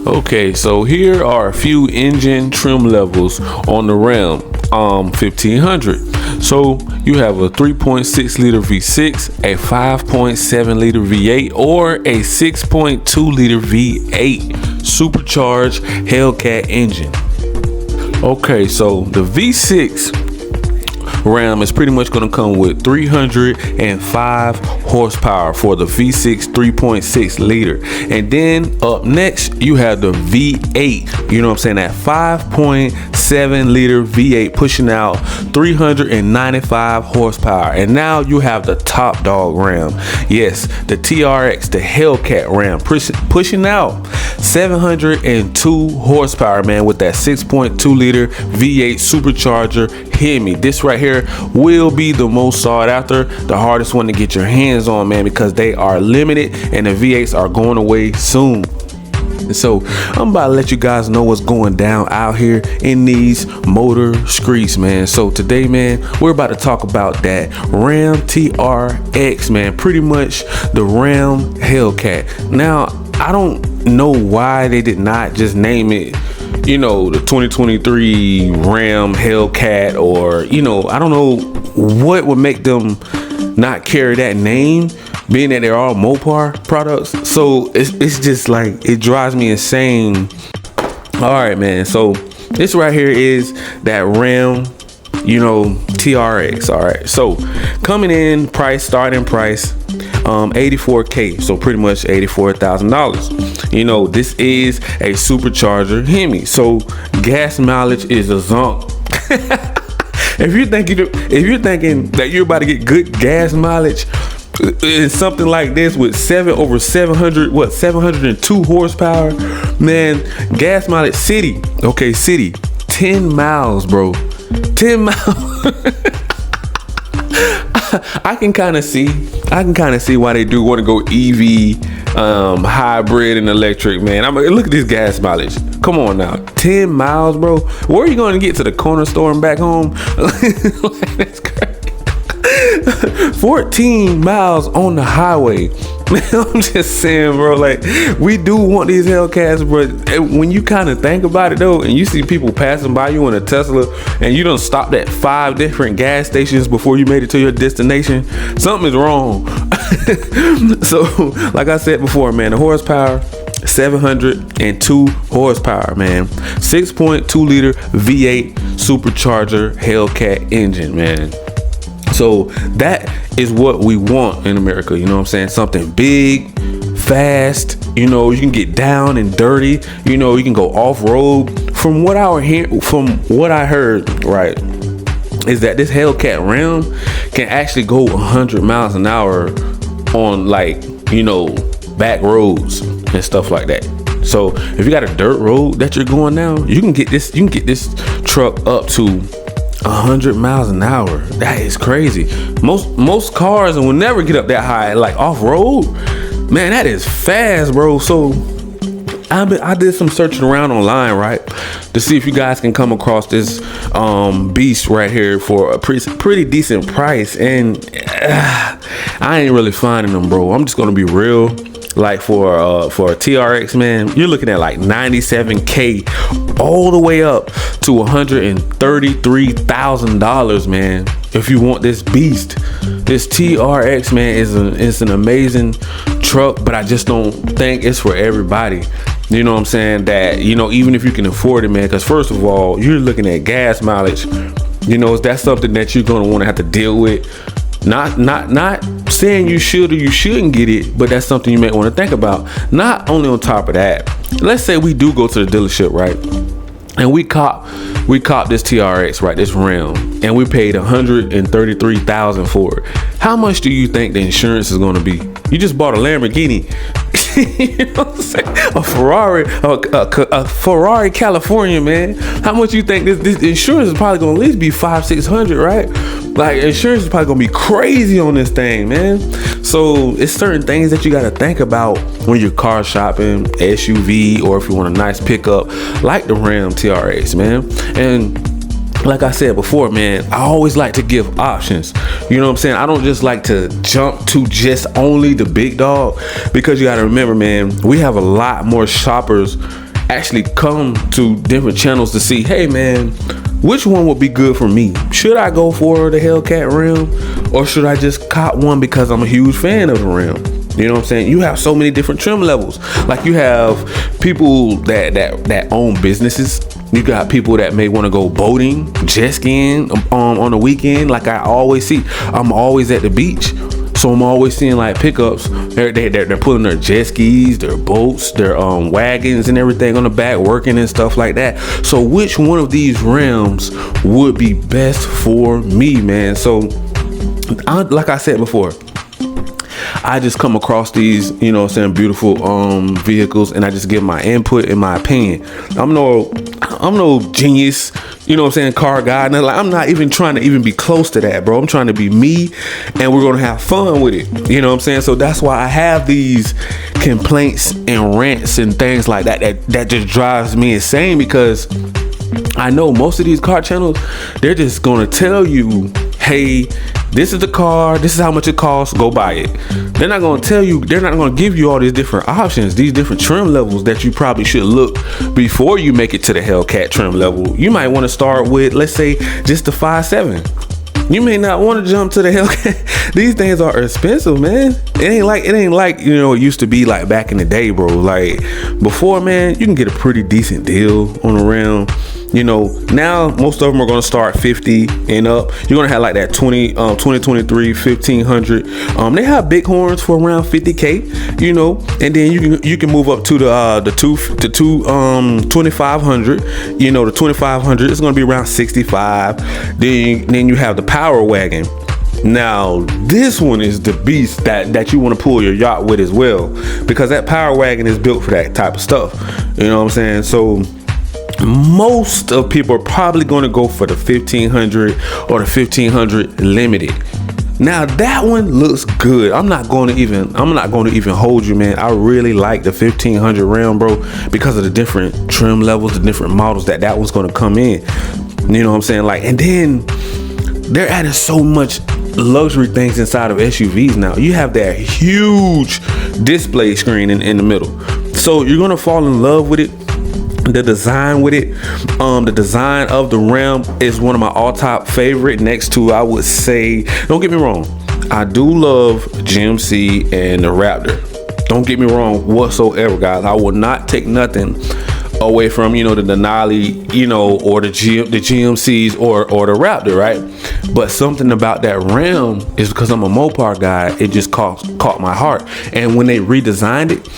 Okay, so here are a few engine trim levels on the Ram 1500. So you have a 3.6 liter V6, a 5.7 liter V8, or a 6.2 liter V8 supercharged Hellcat engine. Okay, so the V6 Ram is pretty much going to come with 305 horsepower for the V6 3.6 liter. And then up next, you have the V8, you know what I'm saying, that 5.7 liter V8 pushing out 395 horsepower. And now you have the top dog Ram. Yes, the TRX, the Hellcat Ram, pushing out 702 horsepower, man, with that 6.2 liter V8 supercharger HEMI. This right here will be the most sought after, the hardest one to get your hands on, man, because they are limited and the V8s are going away soon. And so I'm about to let you guys know what's going down out here in these motor streets, man. So today, man, we're about to talk about that Ram TRX, man, pretty much the Ram Hellcat. Now, I don't know why they did not just name it, you know, the 2023 Ram Hellcat, or, you know, I don't know what would make them not carry that name, being that they're all Mopar products. So it's just like, it drives me insane. All right, man, so this right here is that Ram, you know, TRX. All right, so coming in price, starting price, $84K, so pretty much $84,000. You know, this is a supercharger Hemi, so gas mileage is a zunk. If you're thinking that you're about to get good gas mileage in something like this with 702 horsepower, man, gas mileage city, 10 miles, bro, 10 miles. I can kind of see why they do want to go EV, hybrid and electric, man. Look at this gas mileage. Come on now, 10 miles, bro. Where are you going to get to the corner store and back home? That's crazy. 14 miles on the highway. Man, I'm just saying, bro, like, we do want these Hellcats, but when you kind of think about it though, and you see people passing by you in a Tesla and you done stopped at 5 different gas stations before you made it to your destination, something is wrong. So like I said before, man, the horsepower, 702 horsepower, man, 6.2 liter V8 supercharger Hellcat engine, man. So that is what we want in America, you know what I'm saying? Something big, fast, you know, you can get down and dirty, you know, you can go off-road. From what I heard, right, is that this Hellcat Ram can actually go 100 miles an hour on, like, you know, back roads and stuff like that. So if you got a dirt road that you're going down, you can get this truck up to 100 miles an hour. That is crazy. Most cars will never get up that high, like off road. Man, that is fast, bro. So I did some searching around online, right, to see if you guys can come across this beast right here for a pretty decent price, and I ain't really finding them, bro. I'm just gonna be real. Like for a TRX, man, you're looking at like $97K all the way up to $133,000, man. If you want this beast, this TRX, man, is an amazing truck, but I just don't think it's for everybody. You know what I'm saying? That, you know, even if you can afford it, man, because first of all, you're looking at gas mileage. You know, that's something that you're gonna want to have to deal with. Not saying you should or you shouldn't get it, but that's something you may want to think about. Not only on top of that, let's say we do go to the dealership, right, and we cop this TRX, right, this Ram, and we paid $133,000 for it. How much do you think the insurance is going to be? You just bought a Lamborghini. You know what I'm saying? A Ferrari California, man. How much you think this insurance is probably gonna at least be $500-600, right? Like, insurance is probably gonna be crazy on this thing, man. So it's certain things that you gotta think about when you're car shopping, SUV, or if you want a nice pickup like the Ram TRX, man. And like I said before, man, I always like to give options. You know what I'm saying? I don't just like to jump to just only the big dog, because you got to remember, man, we have a lot more shoppers actually come to different channels to see, hey man, which one would be good for me? Should I go for the Hellcat Ram, or should I just cop one because I'm a huge fan of the Ram? You know what I'm saying? You have so many different trim levels. Like, you have people that own businesses. You got people that may want to go boating, jet skiing on the weekend. Like I always see, I'm always at the beach, so I'm always seeing like pickups. They're pulling their jet skis, their boats, their wagons and everything on the back, working and stuff like that. So which one of these Rams would be best for me, man? So like I said before, I just come across these, you know what I'm saying, beautiful vehicles, and I just give my input and my opinion. I'm no genius, you know what I'm saying, car guy. And I'm not even trying to even be close to that, bro. I'm trying to be me, and we're gonna have fun with it. You know what I'm saying? So that's why I have these complaints and rants and things like that just drives me insane, because I know most of these car channels, they're just gonna tell you, hey, this is the car, this is how much it costs, go buy it. They're not gonna tell you, they're not gonna give you all these different options, these different trim levels that you probably should look before you make it to the Hellcat trim level. You might want to start with, let's say, just the 5.7. You may not want to jump to the Hellcat. These things are expensive, man. It ain't like, you know, it used to be like back in the day, bro. Like before, man, you can get a pretty decent deal on a Ram. You know, now most of them are going to start 50 and up. You're going to have like that 2023 1500. They have big horns for around 50K, you know, and then you can move up to the 2500. You know, the 2500 is going to be around 65. Then you have the Power Wagon. Now this one is the beast that you want to pull your yacht with as well, because that Power Wagon is built for that type of stuff. You know what I'm saying? So most of people are probably going to go for the 1500 or the 1500 limited. Now that one looks good. I'm not going to even hold you, man. I really like the 1500 Ram, bro, because of the different trim levels, the different models that one's going to come in. You know what I'm saying? Like, and then they're adding so much luxury things inside of SUVs now. You have that huge display screen in the middle, so you're gonna fall in love with it. The design with it, the design of the Ram is one of my all-time favorite. Next to, I would say, don't get me wrong, I do love GMC and the Raptor. Don't get me wrong whatsoever, guys. I will not take nothing away from, you know, the Denali, you know, or the GMCs or the Raptor, right? But something about that Ram is because I'm a Mopar guy, it just caught my heart. And when they redesigned it,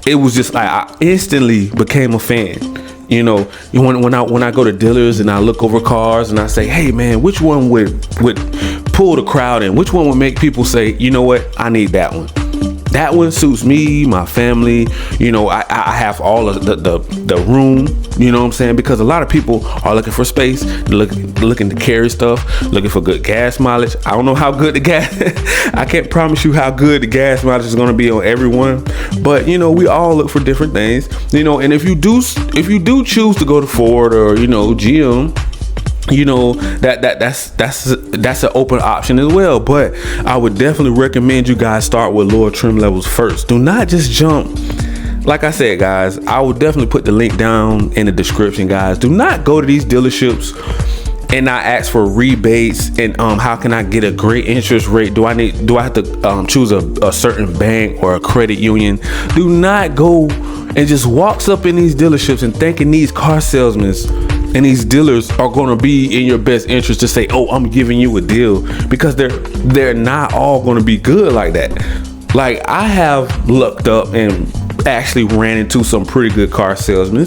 it was just like I instantly became a fan. You know, when I go to dealers and I look over cars and I say, hey man, which one would pull the crowd in? Which one would make people say, you know what, I need that one. That one suits me, my family. You know, I have all of the room, you know what I'm saying? Because a lot of people are looking for space, looking to carry stuff, looking for good gas mileage. I don't know how good the gas, I can't promise you how good the gas mileage is going to be on everyone. But, you know, we all look for different things, you know, and if you do choose to go to Ford or, you know, GM, you know, that's an open option as well. But I would definitely recommend you guys start with lower trim levels first. Do not just jump. Like I said, guys, I will definitely put the link down in the description, guys. Do not go to these dealerships and not ask for rebates and how can I get a great interest rate? Do I have to choose a certain bank or a credit union? Do not go and just walks up in these dealerships and thinking these car salesmen and these dealers are going to be in your best interest to say, oh, I'm giving you a deal, because they're not all going to be good like that. Like, I have looked up and actually ran into some pretty good car salesmen,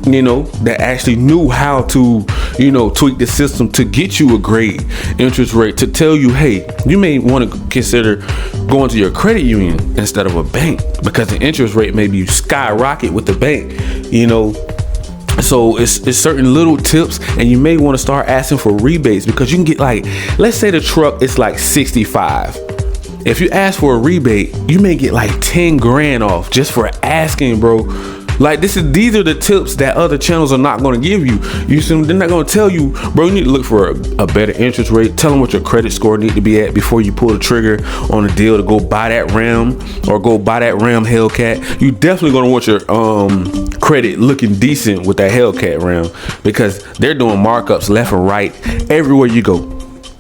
you know, that actually knew how to, you know, tweak the system to get you a great interest rate, to tell you, hey, you may want to consider going to your credit union instead of a bank, because the interest rate may be skyrocket with the bank, you know. So it's certain little tips, and you may want to start asking for rebates, because you can get, like, let's say the truck is like 65. If you ask for a rebate, you may get like 10 grand off just for asking, bro. Like these are the tips that other channels are not going to give you. You see, they're not going to tell you, bro, you need to look for a better interest rate. Tell them what your credit score need to be at before you pull the trigger on a deal to go buy that Ram or go buy that Ram Hellcat. You definitely going to want your credit looking decent with that Hellcat Ram, because they're doing markups left and right everywhere you go.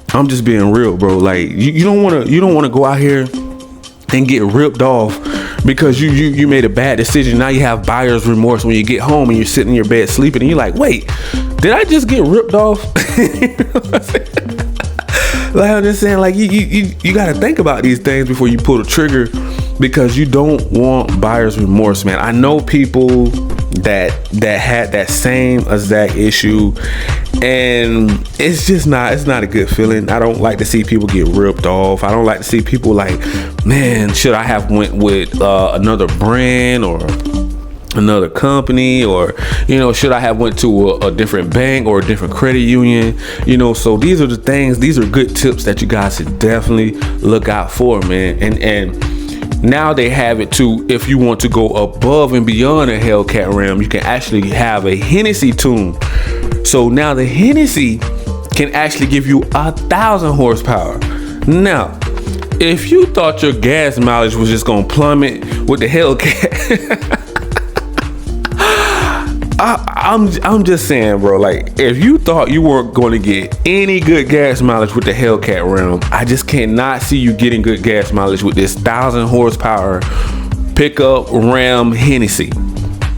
I'm just being real, bro. Like you don't want to go out here and get ripped off because you made a bad decision. Now you have buyer's remorse when you get home and you're sitting in your bed sleeping and you're like, wait, did I just get ripped off? Like, I'm just saying, like, you got to think about these things before you pull the trigger, because you don't want buyer's remorse, man. I know people that had that same exact issue, and it's not a good feeling. I don't like to see people get ripped off. I don't like to see people like, man, should I have went with another brand or another company, or should I have went to a different bank or a different credit union? So these are the things, these are good tips that you guys should definitely look out for, man. And now they have it too. If you want to go above and beyond a Hellcat Ram, you can actually have a Hennessy tune. So now the Hennessy can actually give you 1,000 horsepower. Now, if you thought your gas mileage was just gonna plummet with the Hellcat, I'm just saying, bro, like, if you thought you weren't going to get any good gas mileage with the Hellcat Ram, I just cannot see you getting good gas mileage with this 1,000 horsepower pickup Ram Hennessy.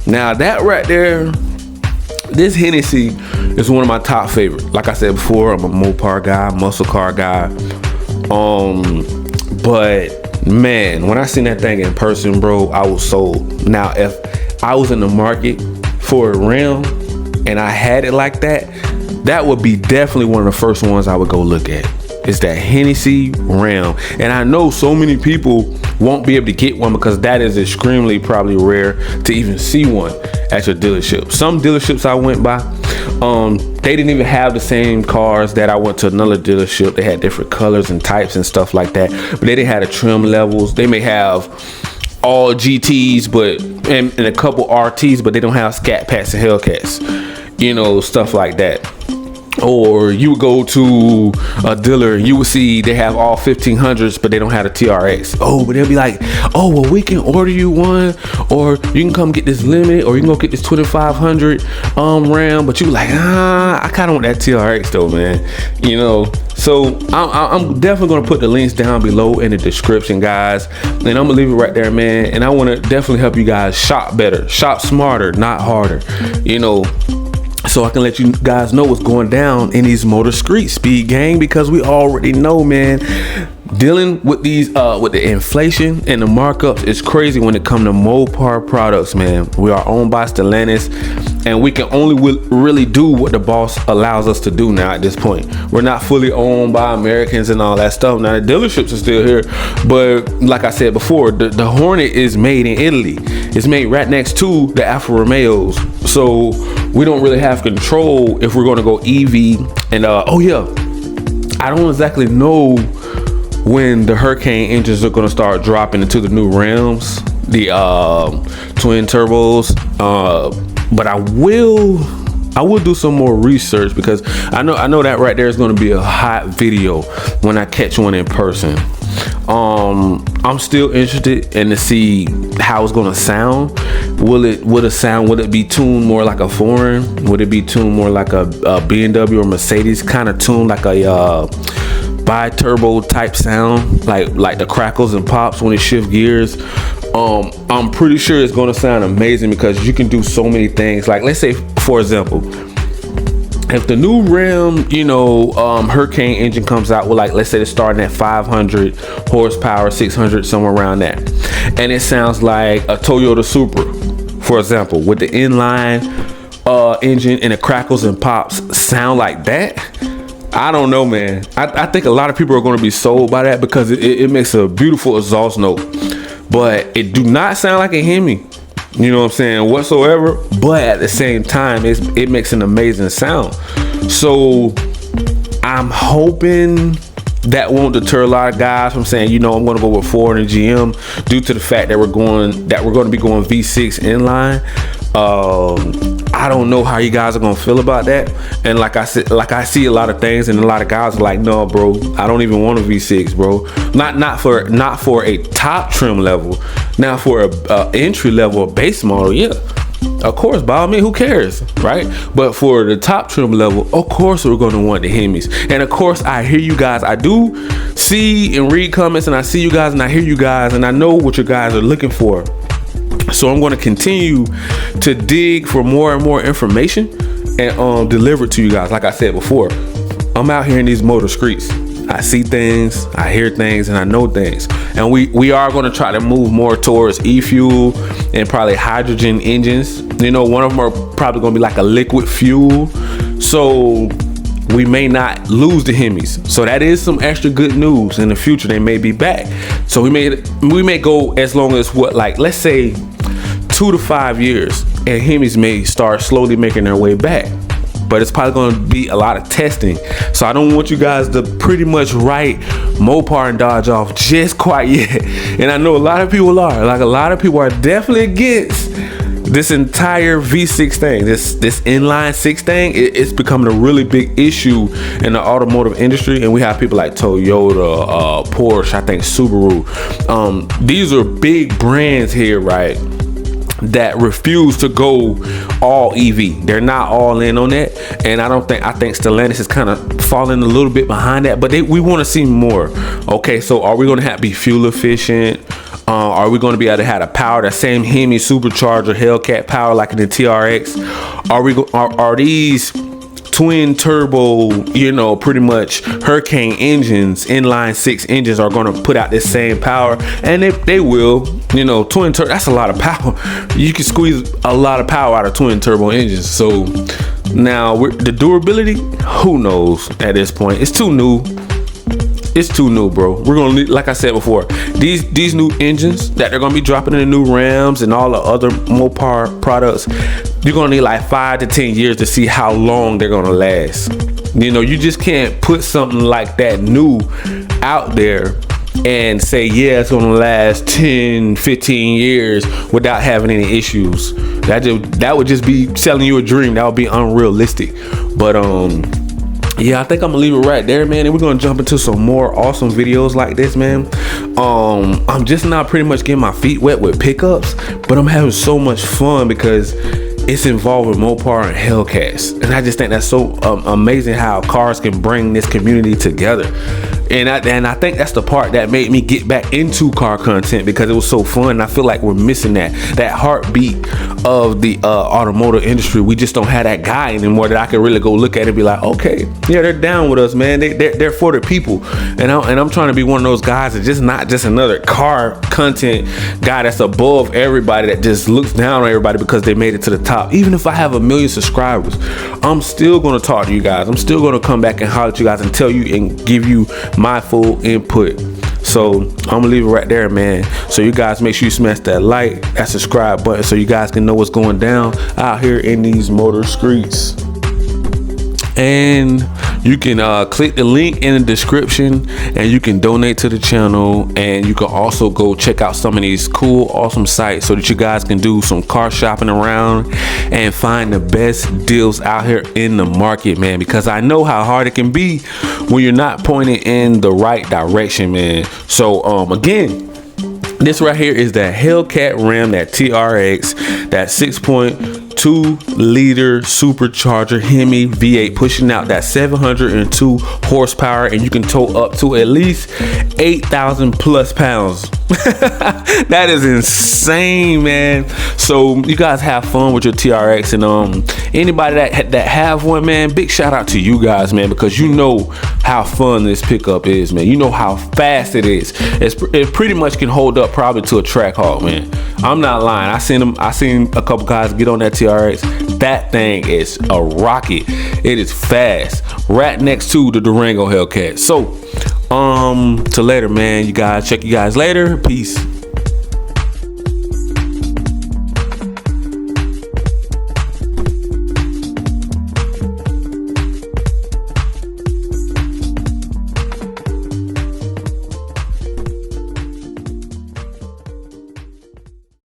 Now that right there, this Hennessy is one of my top favorite. Like I said before, I'm a Mopar guy, muscle car guy. But man, when I seen that thing in person, bro, I was sold. Now, if I was in the market for a Ram and I had it like that, that would be definitely one of the first ones I would go look at. It's that Hennessy Ram. And I know so many people won't be able to get one because that is extremely probably rare to even see one at your dealership. Some dealerships I went by, they didn't even have the same cars that I went to another dealership. They had different colors and types and stuff like that, but they didn't have the trim levels. They may have all GTs, but and a couple RTs, but they don't have Scat Pats and Hellcats, stuff like that. Or you would go to a dealer and you would see they have all 1500s, but they don't have a TRX. Oh, but they'll be like, oh, well, we can order you one, or you can come get this limit, or you can go get this 2500 Ram. But you like, I kind of want that TRX though, man. So I'm definitely gonna put the links down below in the description, guys, and I'm gonna leave it right there, man. And I want to definitely help you guys shop better, shop smarter, not harder. So I can let you guys know what's going down in these motor street speed gang, because we already know, man, dealing with these with the inflation and the markups is crazy when it comes to Mopar products, man. We are owned by Stellantis, and we can only really do what the boss allows us to do now at this point. We're not fully owned by Americans and all that stuff. Now the dealerships are still here, but like I said before, the Hornet is made in Italy. It's made right next to the Alfa Romeos, so we don't really have control if we're going to go EV. And oh yeah, I don't exactly know when the Hurricane engines are going to start dropping into the new Rams, the twin turbos, but I will do some more research, because I know that right there is going to be a hot video when I catch one in person. I'm still interested in to see how it's gonna sound. Will it be tuned more like a foreign? Would it be tuned more like a BMW or Mercedes kind of tuned, like a bi-turbo type sound, like the crackles and pops when it shift gears? I'm pretty sure it's gonna sound amazing, because you can do so many things. Like, let's say, for example, if the new Ram, Hurricane engine comes out with, like, let's say it's starting at 500 horsepower, 600, somewhere around that, and it sounds like a Toyota Supra, for example, with the inline engine and the crackles and pops sound like that, I don't know, man. I think a lot of people are going to be sold by that, because it makes a beautiful exhaust note, but it do not sound like a Hemi. You know what I'm saying, whatsoever, but at the same time, it makes an amazing sound. So I'm hoping that won't deter a lot of guys from saying, you know, I'm going to go with Ford and GM due to the fact that we're going to be going V6 inline. I don't know how you guys are gonna feel about that. And like I said, like I see a lot of things, and a lot of guys are like, no, bro, I don't even want a V6, bro. Not for a top trim level. Now for a entry level, a base model, yeah. Of course, by all means, who cares, right? But for the top trim level, of course we're gonna want the Hemis. And of course, I hear you guys. I do see and read comments, and I see you guys, and I hear you guys, and I know what you guys are looking for. So I'm going to continue to dig for more and more information and deliver it to you guys. Like I said before, I'm out here in these motor streets. I see things, I hear things, and I know things. And we are going to try to move more towards e-fuel and probably hydrogen engines. You know, one of them are probably going to be like a liquid fuel. So we may not lose the Hemis. So that is some extra good news. In the future, they may be back. So we may go as long as what, like, let's say 2 to 5 years, and Hemis may start slowly making their way back. But it's probably going to be a lot of testing. So I don't want you guys to pretty much write Mopar and Dodge off just quite yet. And I know a lot of people are. Like, a lot of people are definitely against this entire V6 thing, this inline six thing. It's becoming a really big issue in the automotive industry, and we have people like Toyota, Porsche, I think Subaru. These are big brands here, right, that refuse to go all EV. They're not all in on that, and I think Stellantis is kind of falling a little bit behind that, but we want to see more. Okay, so are we going to be fuel efficient? Are we going to be able to have the power, that same HEMI Supercharger Hellcat power like in the TRX? Are these twin turbo, you know, pretty much Hurricane engines, inline six engines are going to put out this same power? And they will, you know, twin turbo, that's a lot of power. You can squeeze a lot of power out of twin turbo engines. So now the durability, who knows at this point? It's too new. It's too new, bro. We're gonna need, like I said before, these new engines that they're gonna be dropping in the new Rams and all the other Mopar products. You're gonna need like 5 to 10 years to see how long they're gonna last. You know, you just can't put something like that new out there and say, yeah, it's gonna last 10, 15 years without having any issues. That would just be selling you a dream. That would be unrealistic. But yeah, I think I'm gonna leave it right there, man, and we're gonna jump into some more awesome videos like this, man. I'm just now pretty much getting my feet wet with pickups, but I'm having so much fun because it's involving Mopar and Hellcats, and I just think that's so amazing how cars can bring this community together. And I think that's the part that made me get back into car content, because it was so fun. And I feel like we're missing that heartbeat of the automotive industry. We just don't have that guy anymore that I can really go look at and be like, okay, yeah, they're down with us, man. They're for the people. And I'm trying to be one of those guys that's just not just another car content guy that's above everybody, that just looks down on everybody because they made it to the top. Even if I have 1 million subscribers, I'm still going to talk to you guys. I'm still going to come back and holler at you guys and tell you and give you my full input. So I'm gonna leave it right there, man. So you guys make sure you smash that like, that subscribe button, so you guys can know what's going down out here in these motor streets. And you can click the link in the description and you can donate to the channel, and you can also go check out some of these cool, awesome sites so that you guys can do some car shopping around and find the best deals out here in the market, man, because I know how hard it can be when you're not pointing in the right direction, man. So again, this right here is that Hellcat Ram, that TRX, that 6.2-liter supercharger HEMI V8, pushing out that 702 horsepower, and you can tow up to at least 8,000 plus pounds. That is insane, man. So you guys have fun with your TRX, and anybody that have one, man, big shout out to you guys, man, because you know how fun this pickup is, man. You know how fast it is. It pretty much can hold up probably to a track hawk, man. I'm not lying. I seen a couple guys get on that TRX. That thing is a rocket. It is fast, right next to the Durango Hellcat. So till later, man. You guys, check you guys later. Peace.